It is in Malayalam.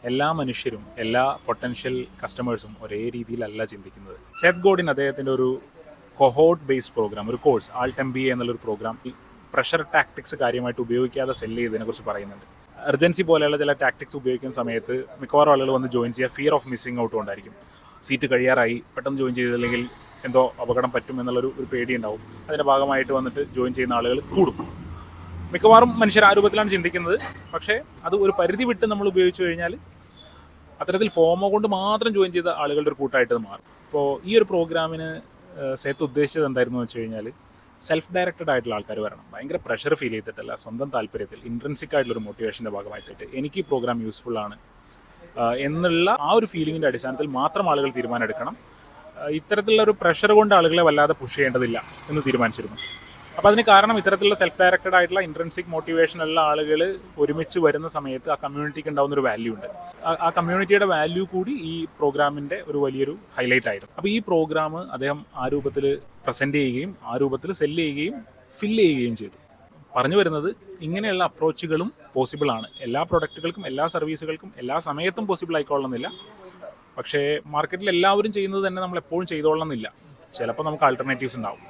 എല്ലാ മനുഷ്യരും എല്ലാ പൊട്ടൻഷ്യൽ കസ്റ്റമേഴ്സും ഒരേ രീതിയിലല്ല ചിന്തിക്കുന്നത്. സെത്ത് ഗോഡിൻ അദ്ദേഹത്തിൻ്റെ ഒരു കൊഹോർട്ട് ബേസ്ഡ് പ്രോഗ്രാം, ഒരു കോഴ്സ് ആൾട്ട് MBA എന്നുള്ളൊരു പ്രോഗ്രാം പ്രഷർ ടാക്ടിക്സ് കാര്യമായിട്ട് ഉപയോഗിക്കാതെ സെല്ല് ചെയ്തതിനെക്കുറിച്ച് പറയുന്നുണ്ട്. എർജൻസി പോലെയുള്ള ചില ടാക്ടിക്സ് ഉപയോഗിക്കുന്ന സമയത്ത് മിക്കവാറും ആളുകൾ വന്ന് ജോയിൻ ചെയ്യുക ഫിയർ ഓഫ് മിസ്സിങ് ഔട്ട് കൊണ്ടായിരിക്കും. സീറ്റ് കഴിയാറായി, പെട്ടെന്ന് ജോയിൻ ചെയ്തില്ലെങ്കിൽ എന്തോ അപകടം പറ്റും എന്നുള്ളൊരു പേടി ഉണ്ടാവും. അതിൻ്റെ ഭാഗമായിട്ട് വന്നിട്ട് ജോയിൻ ചെയ്യുന്ന ആളുകൾ കൂടും. മിക്കവാറും മനുഷ്യർ ആ രൂപത്തിലാണ് ചിന്തിക്കുന്നത്. പക്ഷേ അത് ഒരു പരിധി വിട്ട് നമ്മൾ ഉപയോഗിച്ചു കഴിഞ്ഞാൽ അത്തരത്തിൽ ഫോമോ കൊണ്ട് മാത്രം ജോയിൻ ചെയ്ത ആളുകളുടെ ഒരു കൂട്ടമായിട്ട് മാറും. ഇപ്പോൾ ഈ ഒരു പ്രോഗ്രാമിന് സേത്ത് ഉദ്ദേശിച്ചത് എന്തായിരുന്നു എന്ന് വെച്ച് കഴിഞ്ഞാൽ, സെൽഫ് ഡയറക്റ്റഡ് ആയിട്ടുള്ള ആൾക്കാർ വരണം. ഭയങ്കര പ്രഷർ ഫീൽ ചെയ്തിട്ടല്ല, സ്വന്തം താല്പര്യത്തിൽ ഇൻട്രൻസിക് ആയിട്ടുള്ളൊരു മോട്ടിവേഷൻ്റെ ഭാഗമായിട്ട് എനിക്ക് ഈ പ്രോഗ്രാം യൂസ്ഫുൾ ആണ് എന്നുള്ള ആ ഒരു ഫീലിങ്ങിൻ്റെ അടിസ്ഥാനത്തിൽ മാത്രം ആളുകൾ തീരുമാനം എടുക്കണം. ഇത്തരത്തിലുള്ള ഒരു പ്രഷർ കൊണ്ട് ആളുകളെ വല്ലാതെ പുഷ് ചെയ്യേണ്ടതില്ല എന്ന് തീരുമാനിച്ചിരുന്നു. അപ്പോൾ അതിന് കാരണം ഇത്തരത്തിലുള്ള സെൽഫ് ഡയറക്റ്റഡ് ആയിട്ടുള്ള ഇൻട്രൻസിക് മോട്ടിവേഷനുള്ള ആളുകൾ ഒരുമിച്ച് വരുന്ന സമയത്ത് ആ കമ്മ്യൂണിറ്റിക്ക് ഉണ്ടാകുന്ന ഒരു വാല്യൂ ഉണ്ട്. ആ കമ്മ്യൂണിറ്റിയുടെ വാല്യൂ കൂടി ഈ പ്രോഗ്രാമിൻ്റെ ഒരു വലിയൊരു ഹൈലൈറ്റ് ആയിരുന്നു. അപ്പോൾ ഈ പ്രോഗ്രാം അദ്ദേഹം ആ രൂപത്തിൽ പ്രസൻറ്റ് ചെയ്യുകയും ആ രൂപത്തിൽ സെല്ല് ചെയ്യുകയും ഫില്ല് ചെയ്യുകയും ചെയ്തു. പറഞ്ഞു വരുന്നത്, ഇങ്ങനെയുള്ള അപ്രോച്ചുകളും പോസിബിളാണ്. എല്ലാ പ്രൊഡക്റ്റുകൾക്കും എല്ലാ സർവീസുകൾക്കും എല്ലാ സമയത്തും പോസിബിൾ ആയിക്കൊള്ളണമെന്നില്ല. പക്ഷേ മാർക്കറ്റിൽ എല്ലാവരും ചെയ്യുന്നത് തന്നെ നമ്മൾ എപ്പോഴും ചെയ്തോളണമെന്നില്ല. ചിലപ്പോൾ നമുക്ക് ആൾട്ടർനേറ്റീവ്സ് ഉണ്ടാവും.